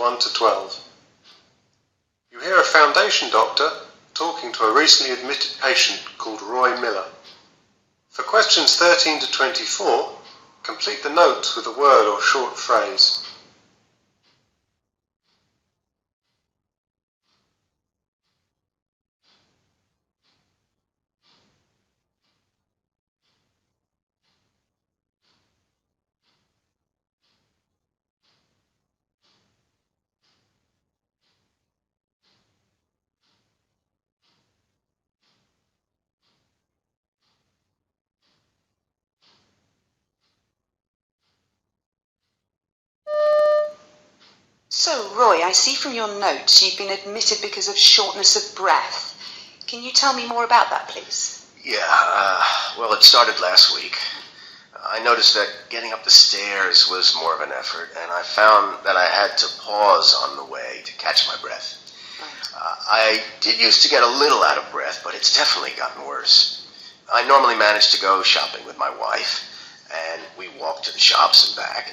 1 to 12. You hear a foundation doctor talking to a recently admitted patient called Roy Miller. For questions 13 to 24, complete the notes with a word or short phrase. So, Roy, I see from your notes you've been admitted because of shortness of breath. Can you tell me more about that, please? Yeah, well, it started last week. I noticed that getting up the stairs was more of an effort, and I found that I had to pause on the way to catch my breath. I did used to get a little out of breath, but it's definitely gotten worse. I normally manage to go shopping with my wife, and we walk to the shops and back.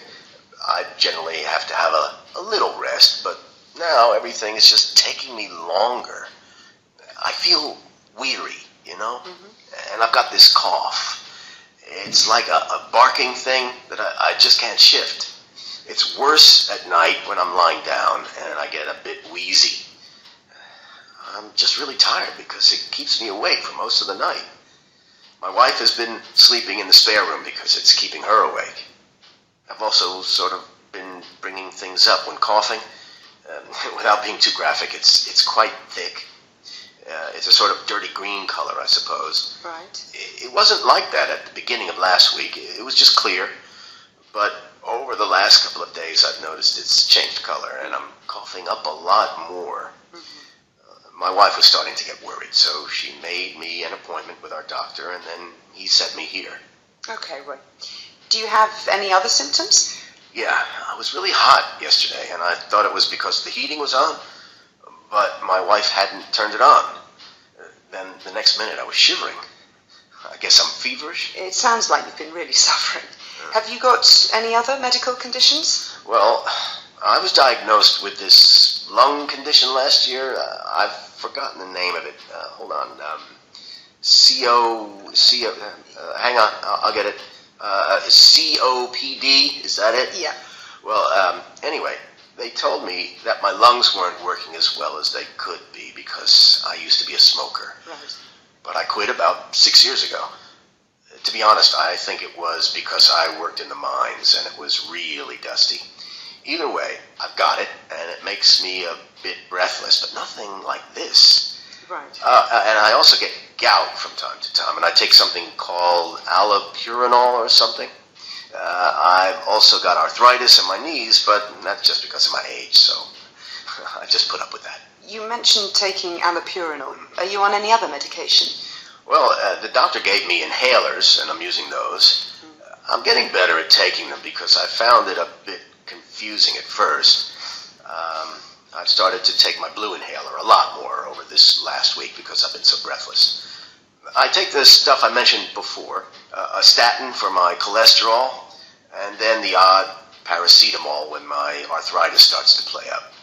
I generally have to have a little rest, but now everything is just taking me longer. I feel weary, you know? And I've got this cough. It's like a barking thing that I just can't shift. It's worse at night when I'm lying down and I get a bit wheezy. I'm just really tired because it keeps me awake for most of the night. My wife has been sleeping in the spare room because it's keeping her awake. I've also sort of been bringing things up when coughing. Without being too graphic, it's quite thick. It's a sort of dirty green color, I suppose. Right. It wasn't like that at the beginning of last week. It was just clear. But over the last couple of days, I've noticed it's changed color, and I'm coughing up a lot more. My wife was starting to get worried, so she made me an appointment with our doctor, and then he sent me here. Okay, Roy. Do you have any other symptoms? Yeah, I was really hot yesterday, and I thought it was because the heating was on, but my wife hadn't turned it on. Then the next minute I was shivering. I guess I'm feverish. It sounds like you've been really suffering. Have you got any other medical conditions? Well, I was diagnosed with this lung condition last year. I've forgotten the name of it. Hold on. Hang on, I'll get it. COPD, is that it? Yeah. Well, anyway, they told me that my lungs weren't working as well as they could be because I used to be a smoker. Right. But I quit about 6 years ago. To be honest, I think it was because I worked in the mines and it was really dusty. Either way, I've got it, and it makes me a bit breathless, but nothing like this. Right. And I also get gout from time to time, and I take something called allopurinol or something. I've also got arthritis in my knees, but that's just because of my age, so I just put up with that. You mentioned taking allopurinol. Are you on any other medication? Well, the doctor gave me inhalers, and I'm using those. I'm getting better at taking them because I found it a bit confusing at first. I've started to take my blue inhaler a lot more over this last week because I've been so breathless. I take the stuff I mentioned before, a statin for my cholesterol, and then the odd paracetamol when my arthritis starts to play up.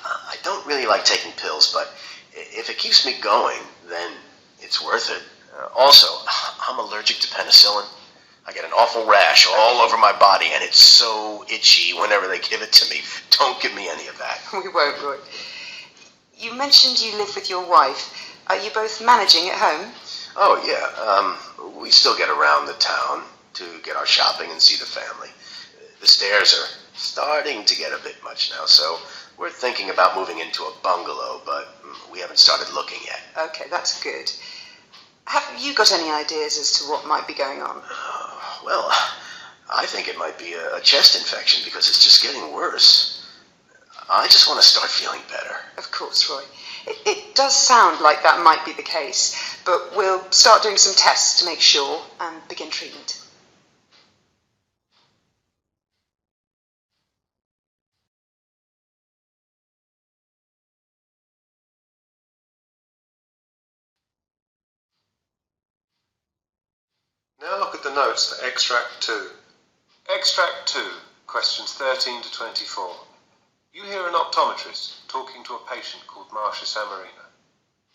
I don't really like taking pills, but if it keeps me going, then it's worth it. Also, I'm allergic to penicillin. I get an awful rash all over my body, and it's so itchy whenever they give it to me. Don't give me any of that. We won't, Roy. You mentioned you live with your wife. Are you both managing at home? Oh, yeah. We still get around the town to get our shopping and see the family. The stairs are starting to get a bit much now, so we're thinking about moving into a bungalow, but we haven't started looking yet. Okay, that's good. Have you got any ideas as to what might be going on? Well, I think it might be a chest infection because it's just getting worse. I just want to start feeling better. Of course, Roy. It does sound like that might be the case, but we'll start doing some tests to make sure and begin treatment. Now look at the notes for Extract 2. Extract 2, questions 13 to 24. You hear an optometrist talking to a patient called Marcia Samarina.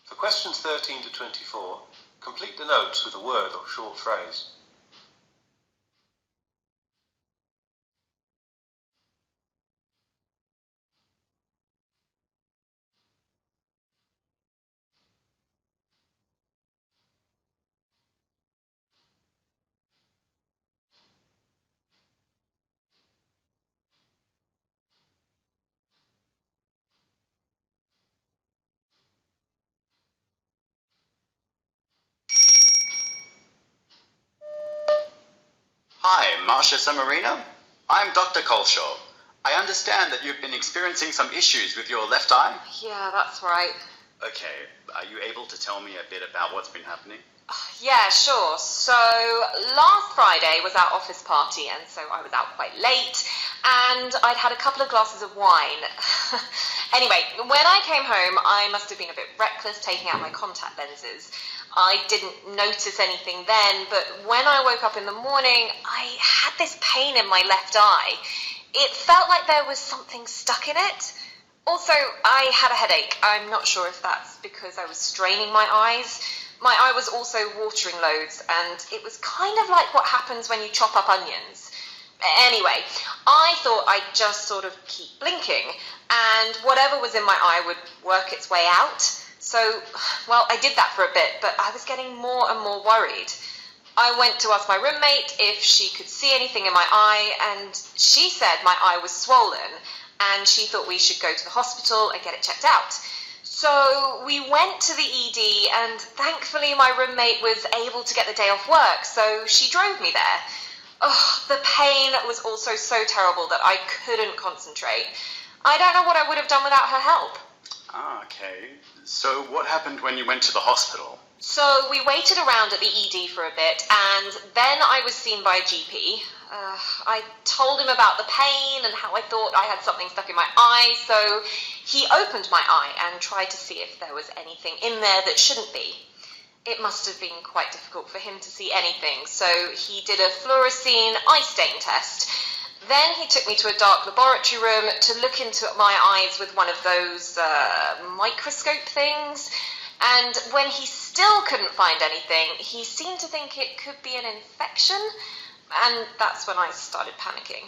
For questions 13 to 24, complete the notes with a word or short phrase. Hi, Marcia Samarina. I'm Dr. Colshaw. I understand that you've been experiencing some issues with your left eye. Yeah, that's right. Okay, are you able to tell me a bit about what's been happening? Yeah, sure. So last Friday was our office party, and so I was out quite late, and I'd had a couple of glasses of wine. Anyway, when I came home, I must have been a bit reckless taking out my contact lenses. I didn't notice anything then, but when I woke up in the morning, I had this pain in my left eye. It felt like there was something stuck in it. Also, I had a headache. I'm not sure if that's because I was straining my eyes. My eye was also watering loads, and it was kind of like what happens when you chop up onions. Anyway, I thought I'd just sort of keep blinking, and whatever was in my eye would work its way out. So, well, I did that for a bit, but I was getting more and more worried. I went to ask my roommate if she could see anything in my eye, and she said my eye was swollen, and she thought we should go to the hospital and get it checked out. So we went to the ED, and thankfully my roommate was able to get the day off work, so she drove me there. Oh, the pain was also so terrible that I couldn't concentrate. I don't know what I would have done without her help. Ah, okay. So what happened when you went to the hospital? So we waited around at the ED for a bit, and then I was seen by a GP. I told him about the pain and how I thought I had something stuck in my eye, so he opened my eye and tried to see if there was anything in there that shouldn't be. It must have been quite difficult for him to see anything, so he did a fluorescein eye stain test. Then he took me to a dark laboratory room to look into my eyes with one of those microscope things. And when he still couldn't find anything, he seemed to think it could be an infection. And that's when I started panicking.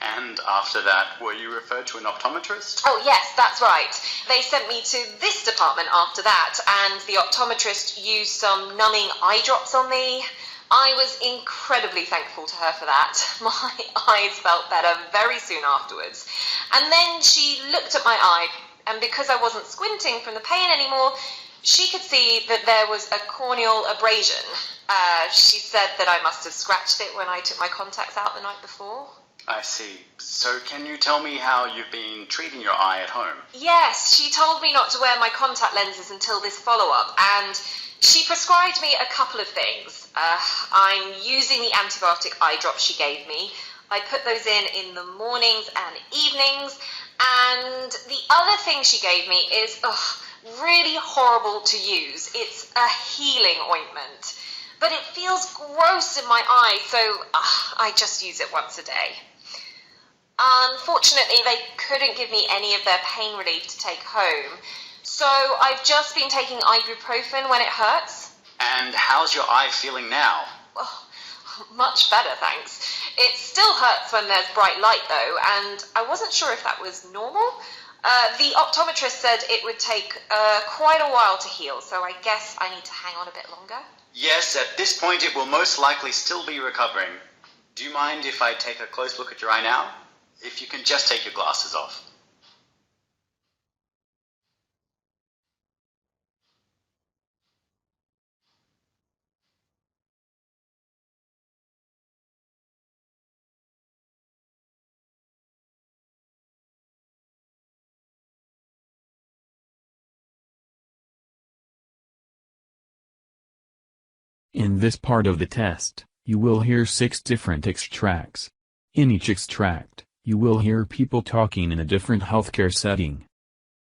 And after that, were you referred to an optometrist? Oh, yes, that's right. They sent me to this department after that, and the optometrist used some numbing eye drops on me. I was incredibly thankful to her for that. My eyes felt better very soon afterwards. And then she looked at my eye, and because I wasn't squinting from the pain anymore, she could see that there was a corneal abrasion. She said that I must have scratched it when I took my contacts out the night before. I see. So can you tell me how you've been treating your eye at home? Yes, she told me not to wear my contact lenses until this follow-up, and she prescribed me a couple of things. I'm using the antibiotic eye drops she gave me. I put those in the mornings and evenings, and the other thing she gave me is really horrible to use. It's a healing ointment, but it feels gross in my eye, so I just use it once a day. Unfortunately, they couldn't give me any of their pain relief to take home, so I've just been taking ibuprofen when it hurts. And how's your eye feeling now? Well, much better, thanks. It still hurts when there's bright light, though, and I wasn't sure if that was normal. The optometrist said it would take quite a while to heal, so I guess I need to hang on a bit longer. Yes, at this point it will most likely still be recovering. Do you mind if I take a close look at your eye now? If you can just take your glasses off. In this part of the test, you will hear 6 different extracts. In each extract, you will hear people talking in a different healthcare setting.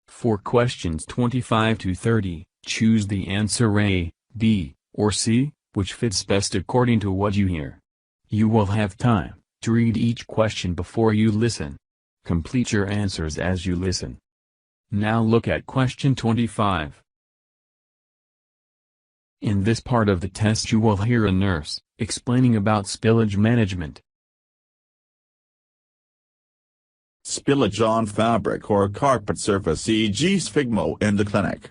For questions 25 to 30, choose the answer A, B, or C, which fits best according to what you hear. You will have time to read each question before you listen. Complete your answers as you listen. Now look at question 25. In this part of the test you will hear a nurse explaining about spillage management. Spillage on fabric or carpet surface, e.g. sphygmo in the clinic.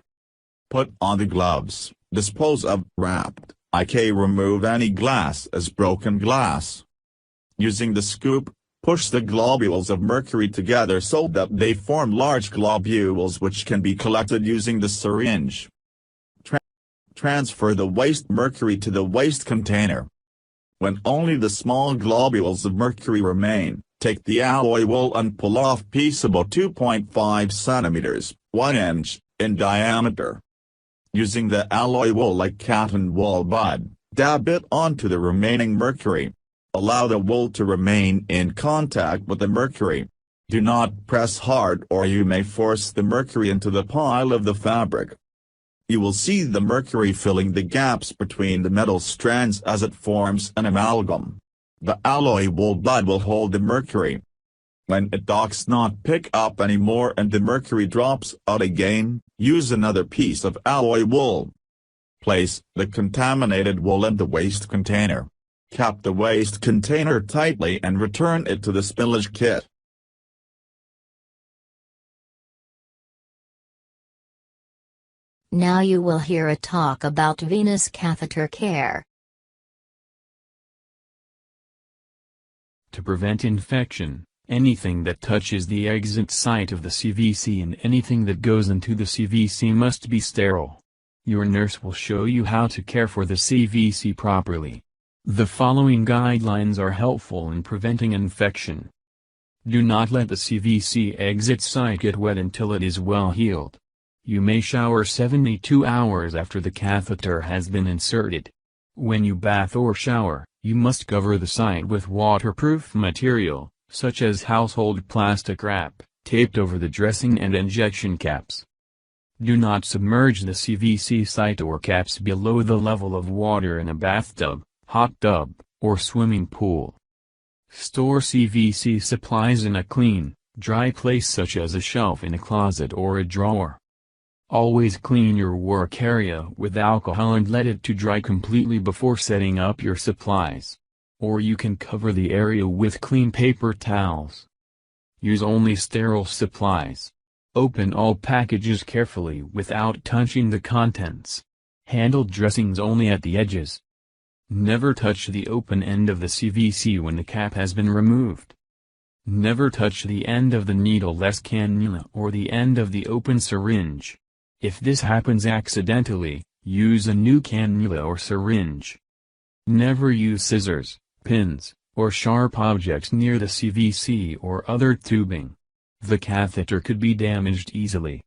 Put on the gloves, dispose of wrapped, remove any glass as broken glass. Using the scoop, push the globules of mercury together so that they form large globules which can be collected using the syringe. Transfer the waste mercury to the waste container. When only the small globules of mercury remain, take the alloy wool and pull off piece about 2.5 cm, 1 inch, in diameter. Using the alloy wool like cotton wool bud, dab it onto the remaining mercury. Allow the wool to remain in contact with the mercury. Do not press hard or you may force the mercury into the pile of the fabric. You will see the mercury filling the gaps between the metal strands as it forms an amalgam. The alloy wool bud will hold the mercury. When it does not pick up anymore and the mercury drops out again, use another piece of alloy wool. Place the contaminated wool in the waste container. Cap the waste container tightly and return it to the spillage kit. Now you will hear a talk about venous catheter care. To prevent infection, anything that touches the exit site of the CVC and anything that goes into the CVC must be sterile. Your nurse will show you how to care for the CVC properly. The following guidelines are helpful in preventing infection. Do not let the CVC exit site get wet until it is well healed. You may shower 72 hours after the catheter has been inserted. When you bath or shower, you must cover the site with waterproof material, such as household plastic wrap, taped over the dressing and injection caps. Do not submerge the CVC site or caps below the level of water in a bathtub, hot tub, or swimming pool. Store CVC supplies in a clean, dry place such as a shelf in a closet or a drawer. Always clean your work area with alcohol and let it to dry completely before setting up your supplies. Or you can cover the area with clean paper towels. Use only sterile supplies. Open all packages carefully without touching the contents. Handle dressings only at the edges. Never touch the open end of the CVC when the cap has been removed. Never touch the end of the needle-less cannula or the end of the open syringe. If this happens accidentally, use a new cannula or syringe. Never use scissors, pins, or sharp objects near the CVC or other tubing. The catheter could be damaged easily.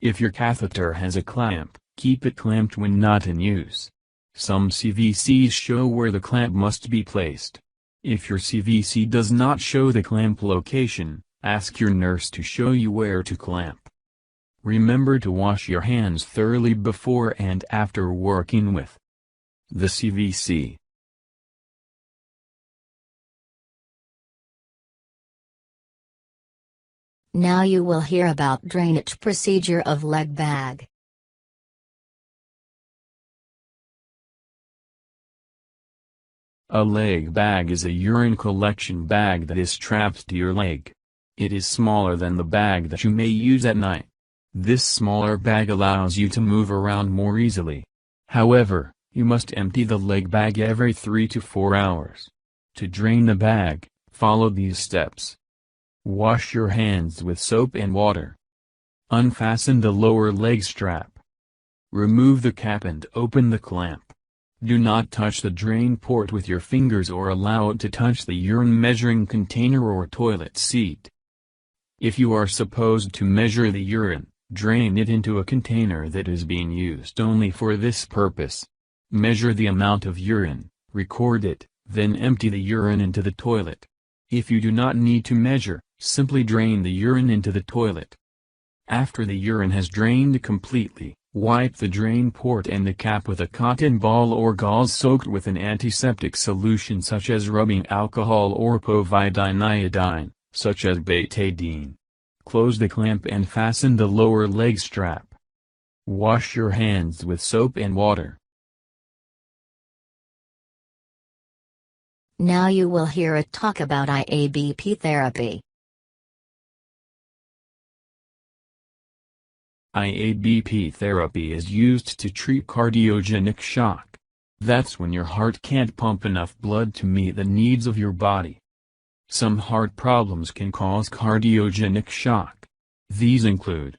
If your catheter has a clamp, keep it clamped when not in use. Some CVCs show where the clamp must be placed. If your CVC does not show the clamp location, ask your nurse to show you where to clamp. Remember to wash your hands thoroughly before and after working with the CVC. Now you will hear about drainage procedure of leg bag. A leg bag is a urine collection bag that is strapped to your leg. It is smaller than the bag that you may use at night. This smaller bag allows you to move around more easily. However, you must empty the leg bag every 3 to 4 hours. To drain the bag, follow these steps. Wash your hands with soap and water. Unfasten the lower leg strap. Remove the cap and open the clamp. Do not touch the drain port with your fingers or allow it to touch the urine measuring container or toilet seat. If you are supposed to measure the urine, drain it into a container that is being used only for this purpose. Measure the amount of urine, record it, then empty the urine into the toilet. If you do not need to measure, simply drain the urine into the toilet. After the urine has drained completely, wipe the drain port and the cap with a cotton ball or gauze soaked with an antiseptic solution such as rubbing alcohol or povidone iodine, such as betadine. Close the clamp and fasten the lower leg strap. Wash your hands with soap and water. Now you will hear a talk about IABP therapy. IABP therapy is used to treat cardiogenic shock. That's when your heart can't pump enough blood to meet the needs of your body. Some heart problems can cause cardiogenic shock. These include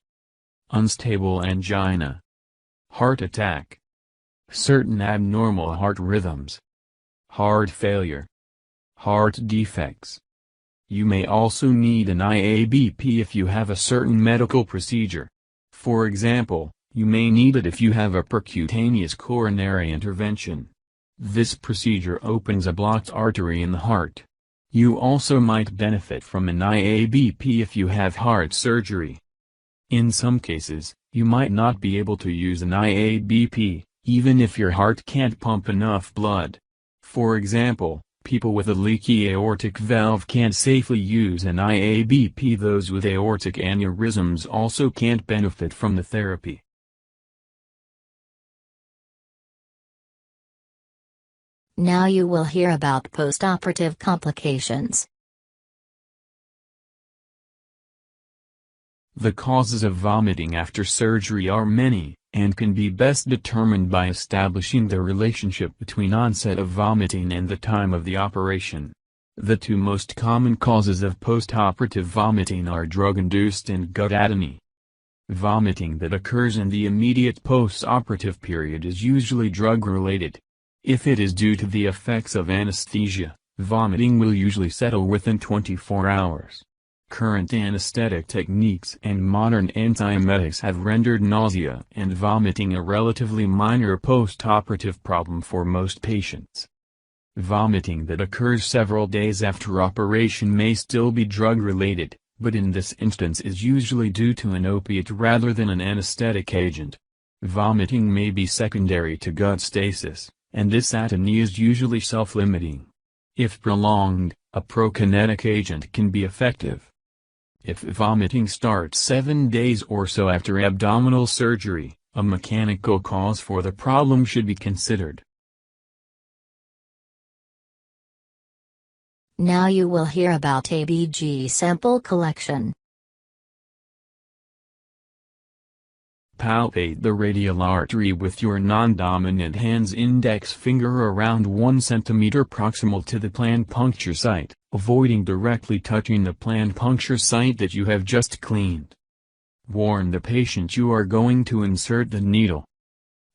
unstable angina, heart attack, certain abnormal heart rhythms, heart failure, heart defects. You may also need an IABP if you have a certain medical procedure. For example, you may need it if you have a percutaneous coronary intervention. This procedure opens a blocked artery in the heart. You also might benefit from an IABP if you have heart surgery. In some cases, you might not be able to use an IABP, even if your heart can't pump enough blood. For example, people with a leaky aortic valve can't safely use an IABP. Those with aortic aneurysms also can't benefit from the therapy. Now you will hear about postoperative complications. The causes of vomiting after surgery are many, and can be best determined by establishing the relationship between onset of vomiting and the time of the operation. The two most common causes of postoperative vomiting are drug-induced and gut atony. Vomiting that occurs in the immediate postoperative period is usually drug-related. If it is due to the effects of anesthesia, vomiting will usually settle within 24 hours. Current anesthetic techniques and modern antiemetics have rendered nausea and vomiting a relatively minor postoperative problem for most patients. Vomiting that occurs several days after operation may still be drug-related, but in this instance is usually due to an opiate rather than an anesthetic agent. Vomiting may be secondary to gut stasis, and this atony is usually self-limiting. If prolonged, a prokinetic agent can be effective. If vomiting starts 7 days or so after abdominal surgery, a mechanical cause for the problem should be considered. Now you will hear about ABG sample collection. Palpate the radial artery with your non-dominant hand's index finger around 1 cm proximal to the planned puncture site, avoiding directly touching the planned puncture site that you have just cleaned. Warn the patient you are going to insert the needle.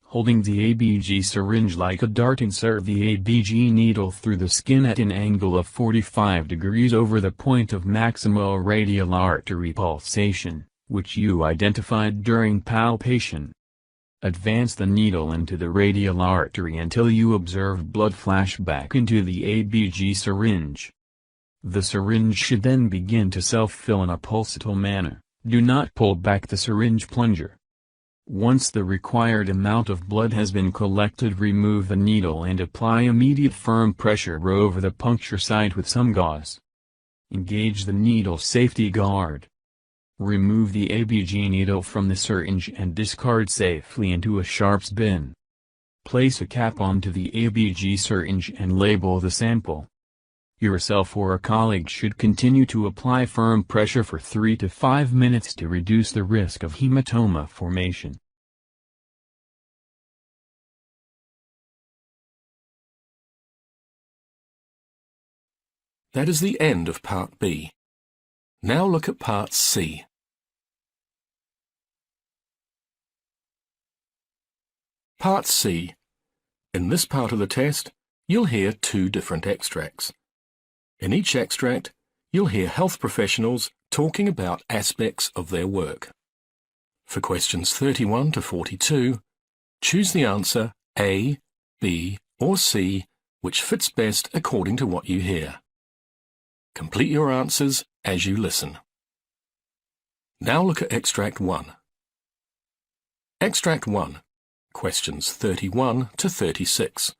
Holding the ABG syringe like a dart, insert the ABG needle through the skin at an angle of 45 degrees over the point of maximal radial artery pulsation, which you identified during palpation. Advance the needle into the radial artery until you observe blood flash back into the ABG syringe. The syringe should then begin to self-fill in a pulsatile manner. Do not pull back the syringe plunger. Once the required amount of blood has been collected, remove the needle and apply immediate firm pressure over the puncture site with some gauze. Engage the needle safety guard. Remove the ABG needle from the syringe and discard safely into a sharps bin. Place a cap onto the ABG syringe and label the sample. Yourself or a colleague should continue to apply firm pressure for 3 to 5 minutes to reduce the risk of hematoma formation. That is the end of Part B. Now look at Part C. Part C. In this part of the test, you'll hear 2 different extracts. In each extract, you'll hear health professionals talking about aspects of their work. For questions 31 to 42, choose the answer A, B, or C, which fits best according to what you hear. Complete your answers as you listen. Now look at Extract 1. Extract 1, questions 31 to 36.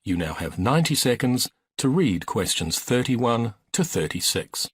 You now have 90 seconds to read questions 31 to to 36.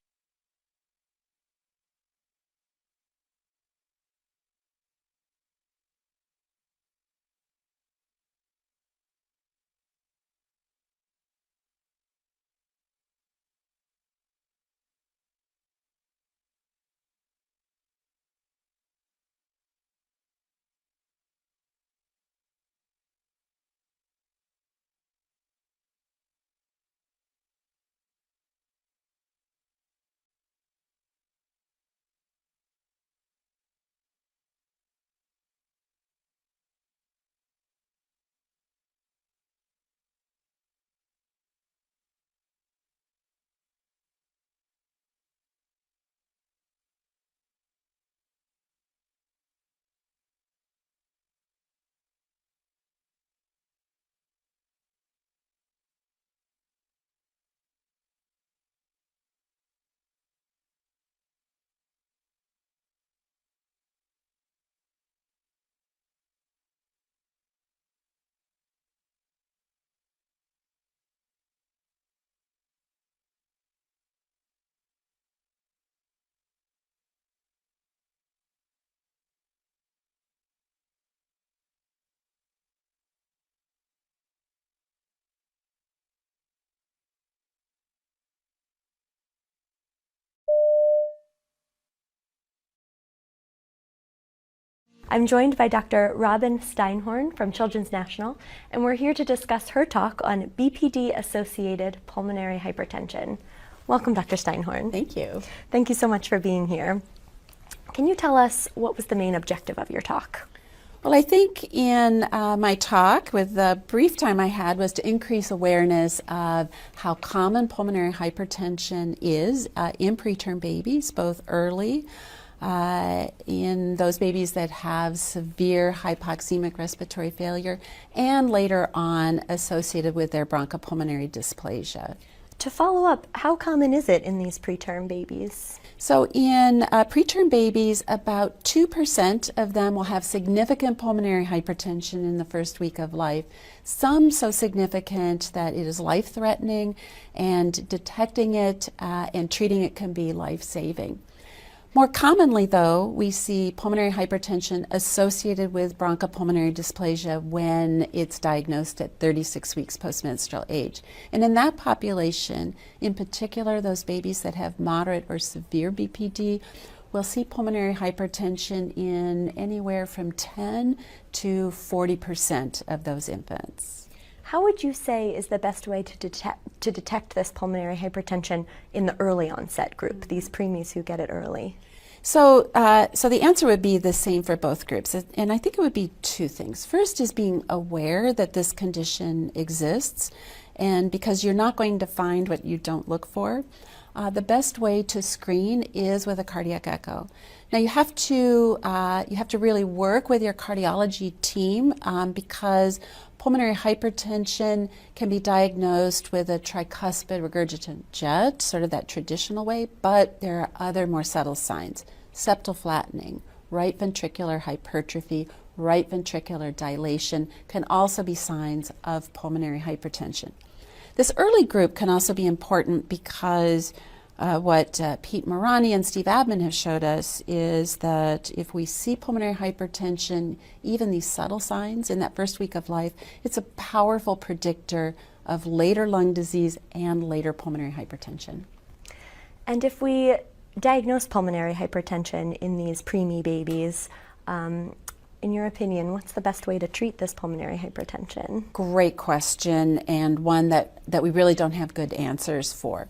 I'm joined by Dr. Robin Steinhorn from Children's National, and we're here to discuss her talk on BPD-associated pulmonary hypertension. Welcome, Dr. Steinhorn. Thank you. Thank you so much for being here. Can you tell us what was the main objective of your talk? Well, I think in my talk, with the brief time I had, was to increase awareness of how common pulmonary hypertension is in preterm babies, both early in those babies that have severe hypoxemic respiratory failure, and later on associated with their bronchopulmonary dysplasia. To follow up, how common is it in these preterm babies? So in preterm babies, about 2% of them will have significant pulmonary hypertension in the first week of life, some so significant that it is life-threatening, and detecting it and treating it can be life-saving. More commonly, though, we see pulmonary hypertension associated with bronchopulmonary dysplasia when it's diagnosed at 36 weeks postmenstrual age. And in that population, in particular those babies that have moderate or severe BPD, we'll see pulmonary hypertension in anywhere from 10 to 40% of those infants. How would you say is the best way to detect this pulmonary hypertension in the early onset group, these preemies who get it early? So the answer would be the same for both groups, and I think it would be two things. First is being aware that this condition exists, and because you're not going to find what you don't look for, the best way to screen is with a cardiac echo. Now you have to really work with your cardiology team because pulmonary hypertension can be diagnosed with a tricuspid regurgitant jet, sort of that traditional way, but there are other more subtle signs. Septal flattening, right ventricular hypertrophy, right ventricular dilation can also be signs of pulmonary hypertension. This early group can also be important because what Pete Morani and Steve Abman have showed us is that if we see pulmonary hypertension, even these subtle signs in that first week of life, it's a powerful predictor of later lung disease and later pulmonary hypertension. And if we diagnose pulmonary hypertension in these preemie babies, in your opinion, what's the best way to treat this pulmonary hypertension? Great question, and one that we really don't have good answers for.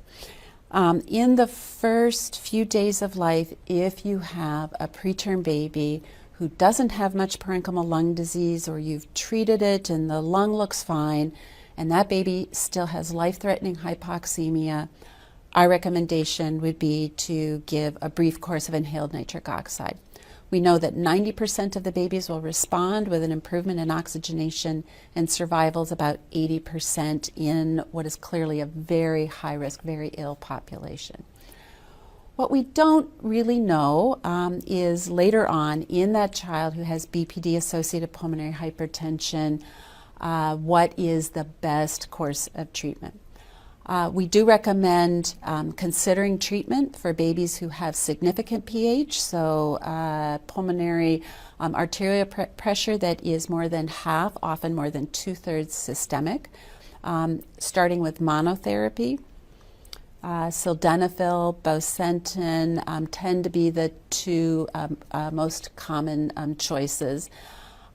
In the first few days of life, if you have a preterm baby who doesn't have much parenchymal lung disease, or you've treated it and the lung looks fine, and that baby still has life-threatening hypoxemia, our recommendation would be to give a brief course of inhaled nitric oxide. We know that 90% of the babies will respond with an improvement in oxygenation, and survival is about 80% in what is clearly a very high-risk, very ill population. What we don't really know is later on in that child who has BPD-associated pulmonary hypertension, what is the best course of treatment. We do recommend considering treatment for babies who have significant pH, so pulmonary arterial pressure that is more than half, often more than 2/3 systemic, starting with monotherapy. Sildenafil, bosentan tend to be the two most common choices.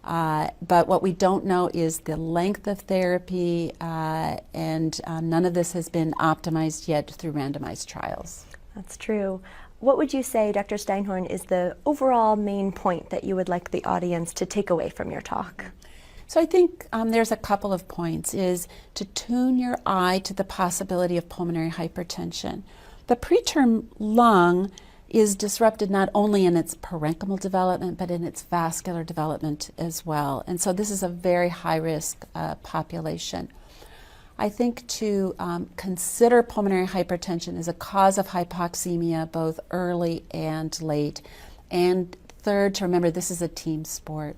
But what we don't know is the length of therapy, and none of this has been optimized yet through randomized trials. That's true. What would you say, Dr. Steinhorn, is the overall main point that you would like the audience to take away from your talk? So I think there's a couple of points, is to tune your eye to the possibility of pulmonary hypertension. The preterm lung is disrupted not only in its parenchymal development, but in its vascular development as well. And so this is a very high-risk population. I think to consider pulmonary hypertension as a cause of hypoxemia, both early and late. And third, to remember this is a team sport.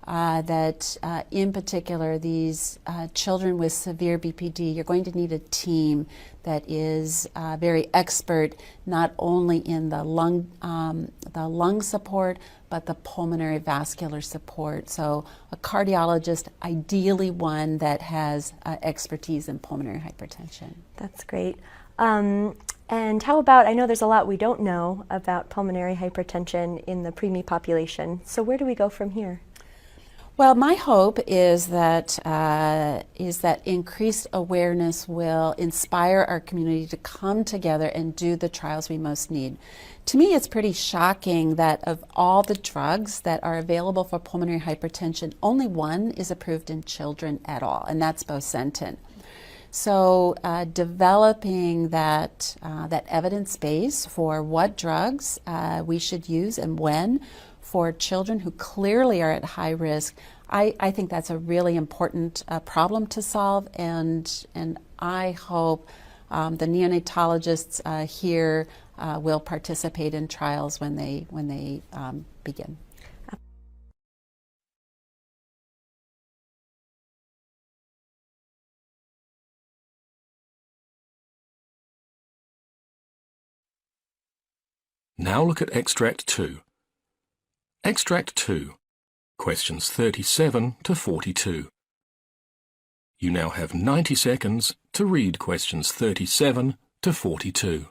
That in particular, these children with severe BPD, you're going to need a team that is very expert, not only in the lung support, but the pulmonary vascular support. So a cardiologist, ideally one that has expertise in pulmonary hypertension. That's great. And how about, I know there's a lot we don't know about pulmonary hypertension in the preemie population, so where do we go from here? Well, my hope is that increased awareness will inspire our community to come together and do the trials we most need. To me, it's pretty shocking that of all the drugs that are available for pulmonary hypertension, only one is approved in children at all, and that's bosentan. So developing that evidence base for what drugs we should use and when for children who clearly are at high risk, I think that's a really important problem to solve, and I hope the neonatologists here will participate in trials when they begin. Now look at Extract 2. Extract 2, questions 37 to 42. You now have 90 seconds to read questions 37 to 42.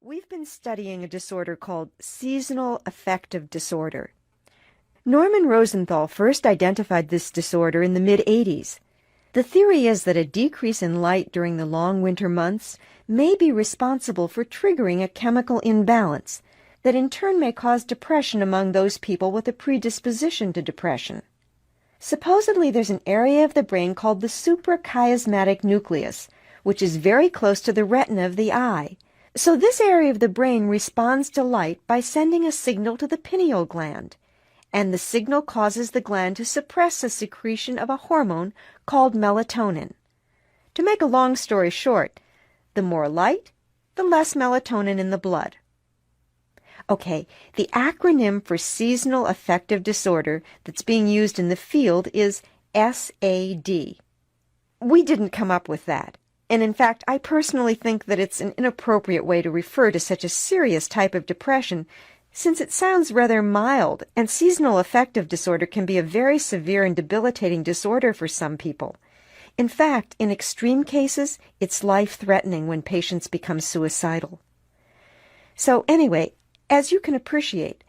We've been studying a disorder called seasonal affective disorder. Norman Rosenthal first identified this disorder in the mid-'80s. The theory is that a decrease in light during the long winter months may be responsible for triggering a chemical imbalance that in turn may cause depression among those people with a predisposition to depression. Supposedly there's an area of the brain called the suprachiasmatic nucleus, which is very close to the retina of the eye. So this area of the brain responds to light by sending a signal to the pineal gland. and the signal causes the gland to suppress the secretion of a hormone called melatonin. To make a long story short, the more light, the less melatonin in the blood. Okay, the acronym for seasonal affective disorder that's being used in the field is SAD. We didn't come up with that, and in fact, I personally think that it's an inappropriate way to refer to such a serious type of depression, since it sounds rather mild, and seasonal affective disorder can be a very severe and debilitating disorder for some people. In fact, in extreme cases, it's life-threatening when patients become suicidal. So anyway, as you can appreciate,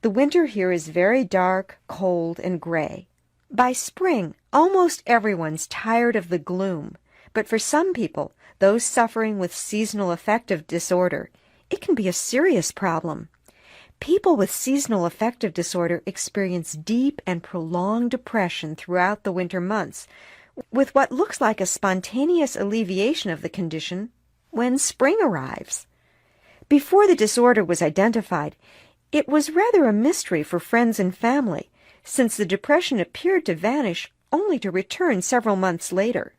the winter here is very dark, cold, and gray. By spring, almost everyone's tired of the gloom, but for some people, those suffering with seasonal affective disorder, it can be a serious problem. People with seasonal affective disorder experience deep and prolonged depression throughout the winter months, with what looks like a spontaneous alleviation of the condition when spring arrives. Before the disorder was identified, it was rather a mystery for friends and family, since the depression appeared to vanish only to return several months later.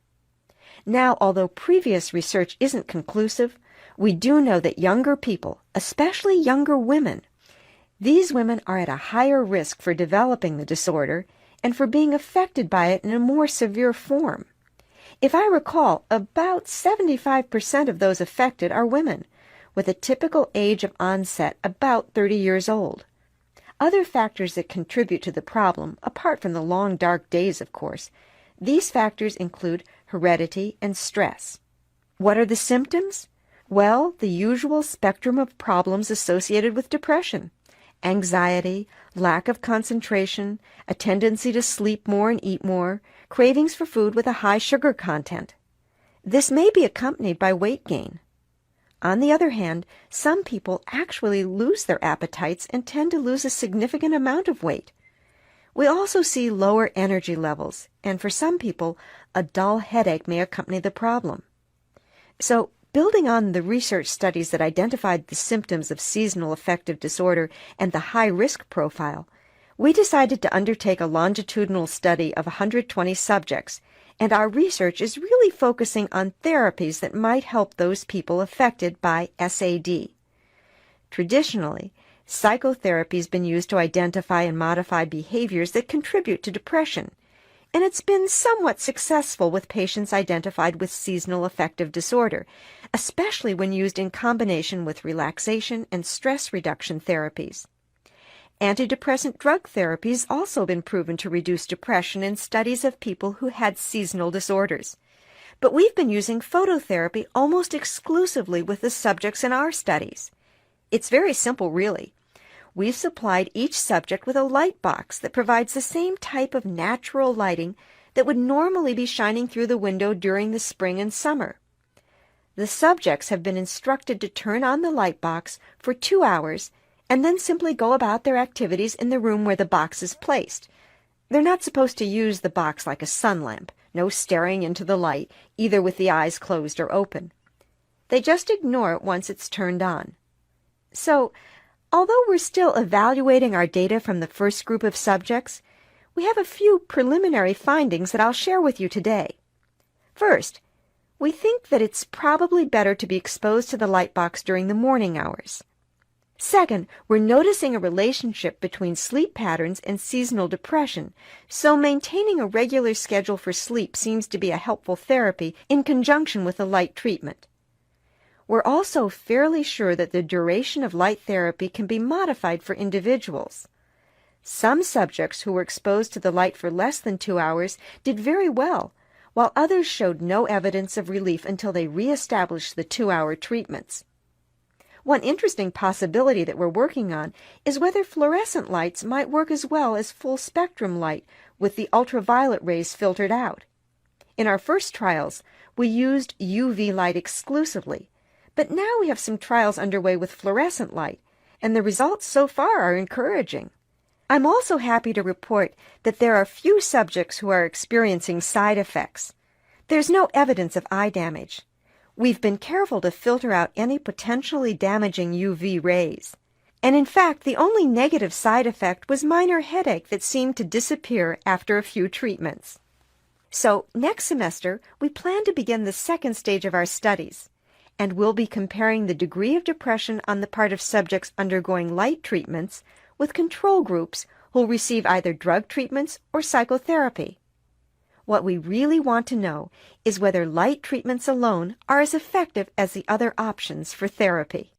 Now, although previous research isn't conclusive, we do know that younger people, especially younger women, these women are at a higher risk for developing the disorder and for being affected by it in a more severe form. If I recall, about 75% of those affected are women, with a typical age of onset about 30 years old. Other factors that contribute to the problem, apart from the long dark days, of course, these factors include heredity and stress. What are the symptoms? Well, the usual spectrum of problems associated with depression: anxiety, lack of concentration, a tendency to sleep more and eat more, cravings for food with a high sugar content. This may be accompanied by weight gain. On the other hand, some people actually lose their appetites and tend to lose a significant amount of weight. We also see lower energy levels, and for some people, a dull headache may accompany the problem. So, building on the research studies that identified the symptoms of seasonal affective disorder and the high-risk profile, we decided to undertake a longitudinal study of 120 subjects, and our research is really focusing on therapies that might help those people affected by SAD. Traditionally, psychotherapy has been used to identify and modify behaviors that contribute to depression, and it's been somewhat successful with patients identified with seasonal affective disorder, especially when used in combination with relaxation and stress reduction therapies. Antidepressant drug therapy has also been proven to reduce depression in studies of people who had seasonal disorders. But we've been using phototherapy almost exclusively with the subjects in our studies. It's very simple, really. We've supplied each subject with a light box that provides the same type of natural lighting that would normally be shining through the window during the spring and summer. The subjects have been instructed to turn on the light box for 2 hours and then simply go about their activities in the room where the box is placed. They're not supposed to use the box like a sun lamp, no staring into the light, either with the eyes closed or open. They just ignore it once it's turned on. So, although we're still evaluating our data from the first group of subjects, we have a few preliminary findings that I'll share with you today. First, we think that it's probably better to be exposed to the light box during the morning hours. Second, we're noticing a relationship between sleep patterns and seasonal depression, so maintaining a regular schedule for sleep seems to be a helpful therapy in conjunction with the light treatment. We're also fairly sure that the duration of light therapy can be modified for individuals. Some subjects who were exposed to the light for less than 2 hours did very well, while others showed no evidence of relief until they reestablished the 2-hour treatments. One interesting possibility that we're working on is whether fluorescent lights might work as well as full-spectrum light with the ultraviolet rays filtered out. In our first trials, we used UV light exclusively, but now we have some trials underway with fluorescent light, and the results so far are encouraging. I'm also happy to report that there are few subjects who are experiencing side effects. There's no evidence of eye damage. We've been careful to filter out any potentially damaging UV rays. And in fact, the only negative side effect was minor headache that seemed to disappear after a few treatments. So next semester, we plan to begin the second stage of our studies, and we'll be comparing the degree of depression on the part of subjects undergoing light treatments with control groups who'll receive either drug treatments or psychotherapy. What we really want to know is whether light treatments alone are as effective as the other options for therapy.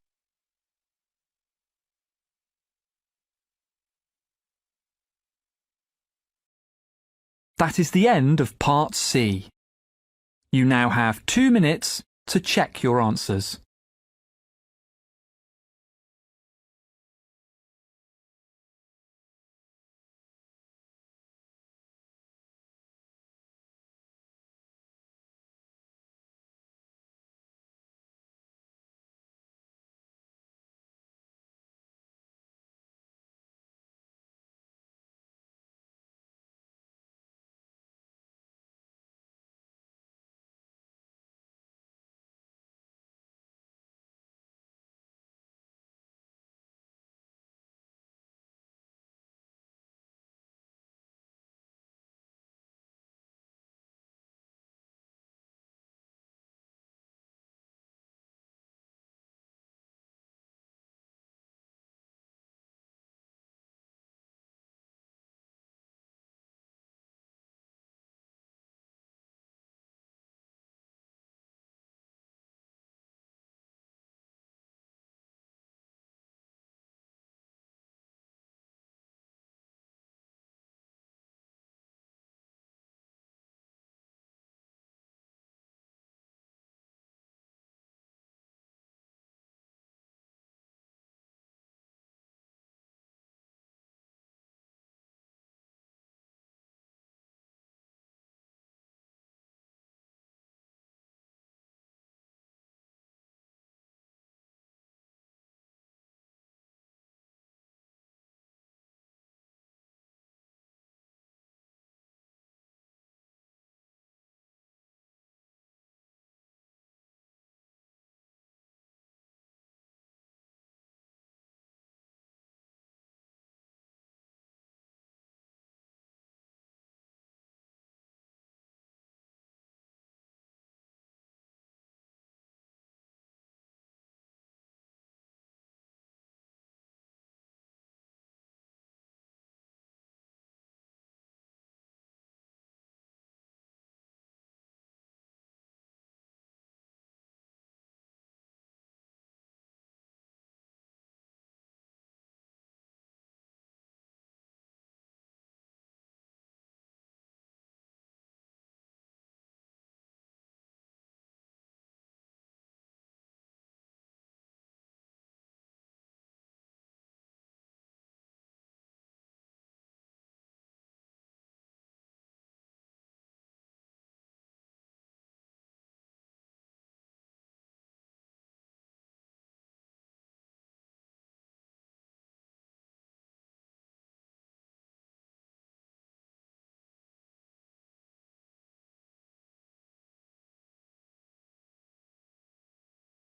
That is the end of Part C. You now have 2 minutes to check your answers.